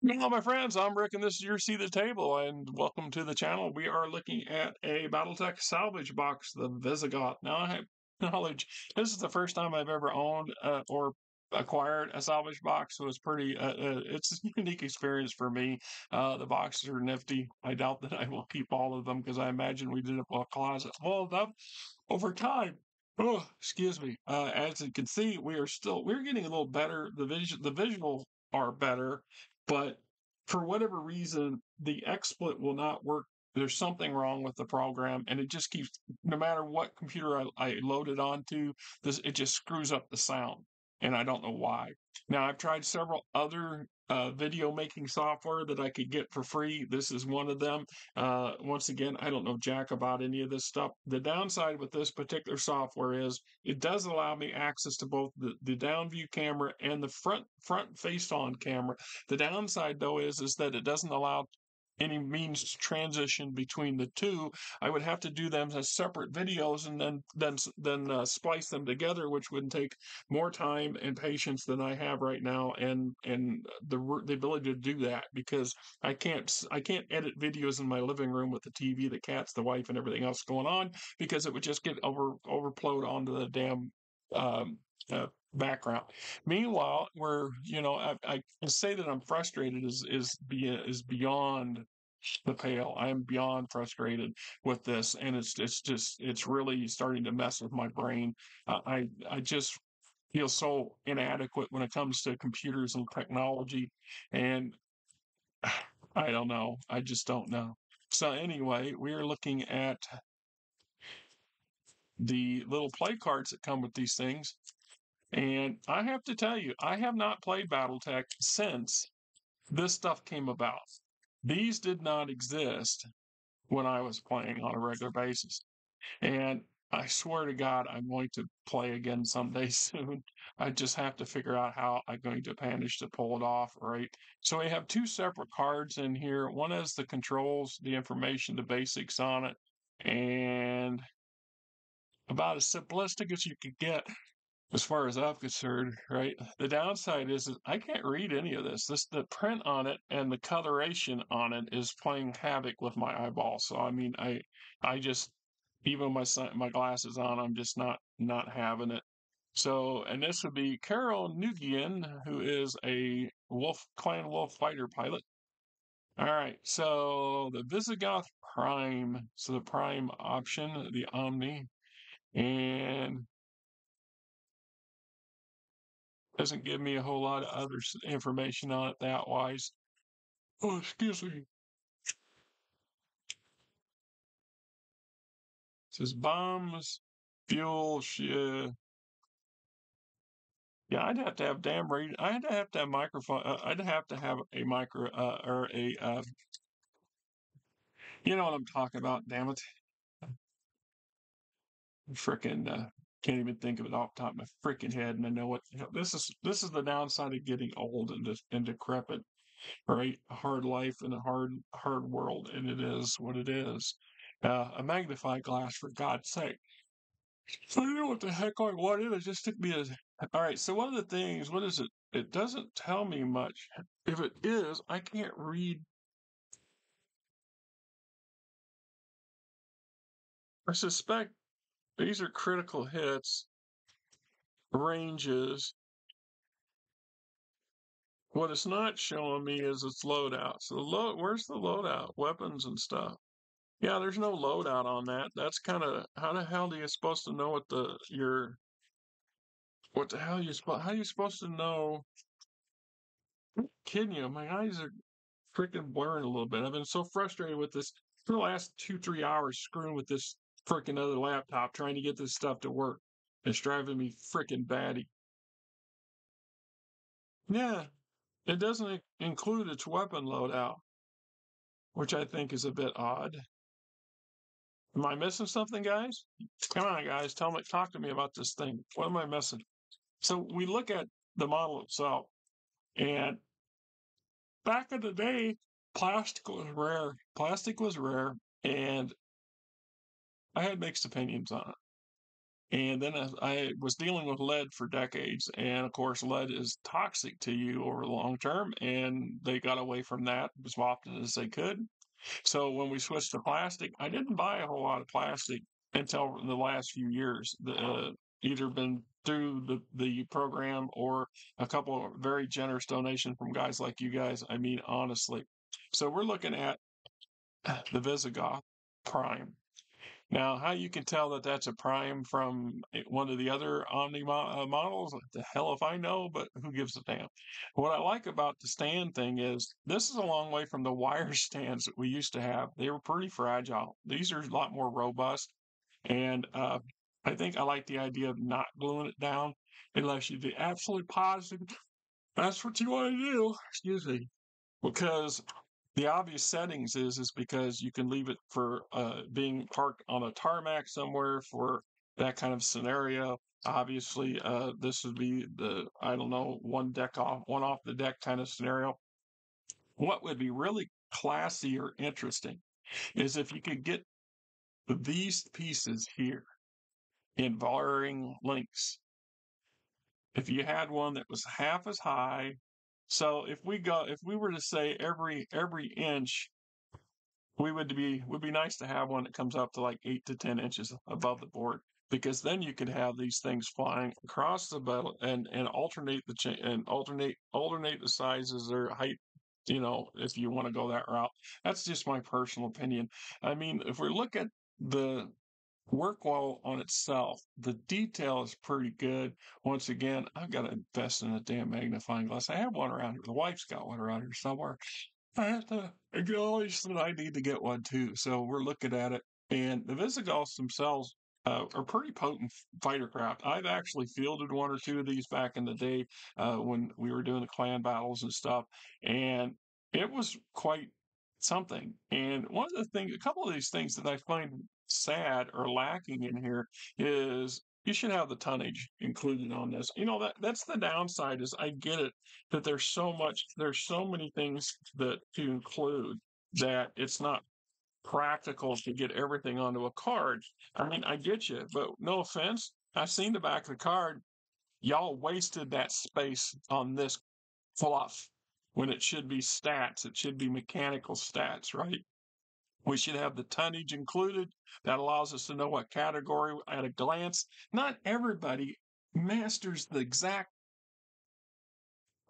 Hello, my friends. I'm Rick, and this is your seat at the table. And welcome to the channel. We are looking at a Battletech salvage box, the Visigoth. Now, I have knowledge. This is the first time I've ever owned or acquired a salvage box, so it's pretty. It's a unique experience for me. The boxes are nifty. I doubt that I will keep all of them because I imagine we did a closet full of them over time. Oh, excuse me. As you can see, we're getting a little better. The visual are better, but for whatever reason, the XSplit will not work. There's something wrong with the program, and it just keeps, no matter what computer I load it onto, it just screws up the sound, and I don't know why. Now, I've tried several other video making software that I could get for free. This is one of them. Once again, I don't know jack about any of this stuff. The downside with this particular software is it does allow me access to both the down view camera and the front face on camera. The downside, though, is that it doesn't allow any means to transition between the two. I would have to do them as separate videos and then splice them together, which would take more time and patience than I have right now, and the ability to do that because I can't edit videos in my living room with the TV, the cats, the wife, and everything else going on because it would just get overflowed onto the damn um, background. Meanwhile, where I can say that I'm frustrated is beyond the pale. I am beyond frustrated with this, and it's really starting to mess with my brain. I just feel so inadequate when it comes to computers and technology, and I don't know. I just don't know. So anyway, we're looking at the little play cards that come with these things. And I have to tell you, I have not played Battletech since this stuff came about. These did not exist when I was playing on a regular basis. And I swear to God, I'm going to play again someday soon. I just have to figure out how I'm going to manage to pull it off, right? So we have two separate cards in here. One has the controls, the information, the basics on it, and about as simplistic as you could get as far as I'm concerned, right? The downside is I can't read any of this. The print on it and the coloration on it is playing havoc with my eyeballs. So I mean, I just even with my glasses on, I'm just not having it. So, and this would be Carol Nugian, who is a Clan Wolf fighter pilot. All right, so the Visigoth Prime, so the Prime option, the Omni, and doesn't give me a whole lot of other information on it that wise. Oh, excuse me. It says bombs, fuel, shit. Yeah, I'd have to have damn radio. I'd have to have microphone. I'd have to have a micro or a. You know what I'm talking about? Damn it! Frickin' can't even think of it off the top of my freaking head. And I know what this is the downside of getting old and decrepit. Right? A hard life and a hard world, and it is what it is. A magnifying glass, for God's sake. So I don't know what the heck I wanted. It just took me a. All right. So one of the things, what is it? It doesn't tell me much. If it is, I can't read. I suspect these are critical hits, ranges. What it's not showing me is its loadout. So where's the loadout? Weapons and stuff. Yeah, there's no loadout on that. That's kind of how the hell are you supposed to know what the hell you supposed how are you supposed to know? Kidding you? My eyes are freaking blurring a little bit. I've been so frustrated with this for the last 2-3 hours screwing with this freaking other laptop trying to get this stuff to work. It's driving me freaking batty. Yeah, it doesn't include its weapon loadout, which I think is a bit odd. Am I missing something, guys? Come on, guys, talk to me about this thing. What am I missing? So we look at the model itself, and back in the day, plastic was rare. Plastic was rare, and I had mixed opinions on it. And then I was dealing with lead for decades, and of course, lead is toxic to you over the long term. And they got away from that as often as they could. So when we switched to plastic, I didn't buy a whole lot of plastic until the last few years. Either been through the program or a couple of very generous donations from guys like you guys. I mean, honestly. So we're looking at the Visigoth Prime. Now, how you can tell that that's a Prime from one of the other Omni models, the hell if I know, but who gives a damn? What I like about the stand thing is this is a long way from the wire stands that we used to have. They were pretty fragile. These are a lot more robust. And I think I like the idea of not gluing it down unless you be absolutely positive that's what you want to do. Excuse me. Because the obvious settings is because you can leave it for being parked on a tarmac somewhere for that kind of scenario. Obviously, this would be the I don't know one off the deck kind of scenario. What would be really classy or interesting is if you could get these pieces here in varying lengths. If you had one that was half as high, so if we were to say every inch would be nice to have one that comes up to like 8 to 10 inches above the board because then you could have these things flying across the battle and alternate and alternate the sizes or height. If you want to go that route, that's just my personal opinion. I mean, if we look at the work wall on itself, the detail is pretty good. Once again, I've got to invest in a damn magnifying glass. I have one around here. The wife's got one around here somewhere. I have to acknowledge that I need to get one too. So we're looking at it. And the Visigoths themselves are pretty potent fighter craft. I've actually fielded one or two of these back in the day when we were doing the clan battles and stuff. And it was quite something. And one of the things, a couple of these things that I find sad or lacking in here is you should have the tonnage included on this. That's the downside is I get it that there's so many things that to include that it's not practical to get everything onto a card. I mean, I get you, but no offense. I've seen the back of the card. Y'all wasted that space on this fluff when it should be stats. It should be mechanical stats, right? We should have the tonnage included. That allows us to know what category at a glance. Not everybody masters the exact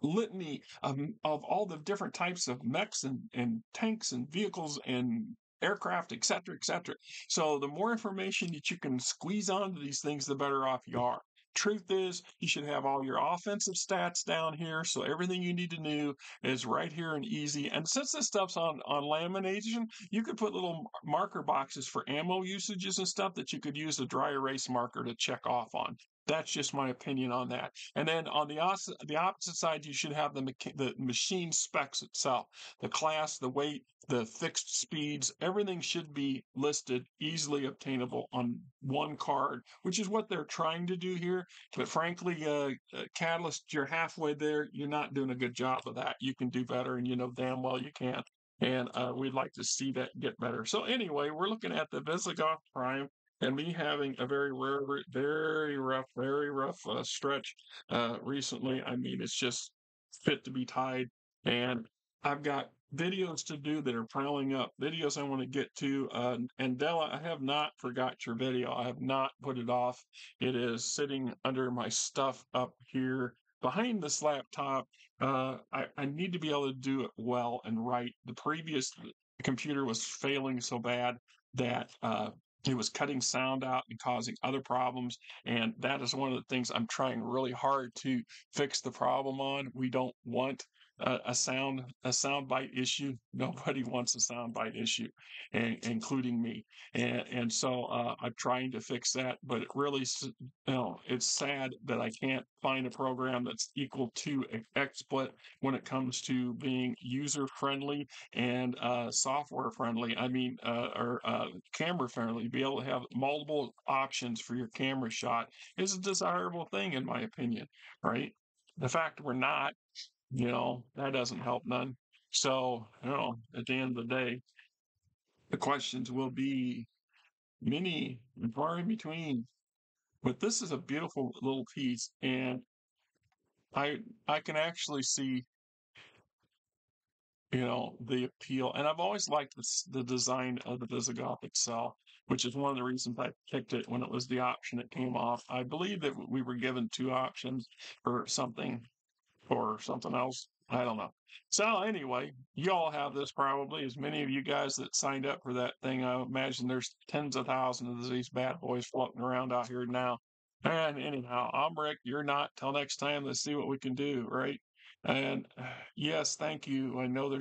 litany of all the different types of mechs and tanks and vehicles and aircraft, et cetera, et cetera. So the more information that you can squeeze onto these things, the better off you are. Truth is, you should have all your offensive stats down here, so everything you need to know is right here and easy. And since this stuff's on lamination, you could put little marker boxes for ammo usages and stuff that you could use a dry erase marker to check off on. That's just my opinion on that. And then on the opposite side, you should have the machine specs itself, the class, the weight, the fixed speeds. Everything should be listed, easily obtainable on one card, which is what they're trying to do here. But frankly, Catalyst, you're halfway there. You're not doing a good job of that. You can do better, and you know damn well you can. And we'd like to see that get better. So anyway, we're looking at the Visigoth Prime and me having a very rough stretch recently. I mean, it's just fit to be tied. And I've got videos to do that are piling up, videos I want to get to. And Della, I have not forgot your video. I have not put it off. It is sitting under my stuff up here behind this laptop. I need to be able to do it well and right. The previous computer was failing so bad that it was cutting sound out and causing other problems. And that is one of the things I'm trying really hard to fix the problem on. We don't want a sound bite issue. Nobody wants a sound bite issue, including me. And so I'm trying to fix that. But it really, it's sad that I can't find a program that's equal to XSplit when it comes to being user friendly and software friendly. I mean, or camera friendly. Be able to have multiple options for your camera shot is a desirable thing, in my opinion, right? The fact we're not, that doesn't help none. So, at the end of the day, the questions will be many and far in between. But this is a beautiful little piece, and I I can actually see, the appeal. And I've always liked the design of the Visigoth itself, which is one of the reasons I picked it when it was the option that came off. I believe that we were given two options for something or something else. I don't know. So anyway, you all have this probably, as many of you guys that signed up for that thing. I imagine there's tens of thousands of these bad boys floating around out here now. And anyhow, I'm Rick. You're not. Till next time, let's see what we can do, right? And yes, thank you. I know there's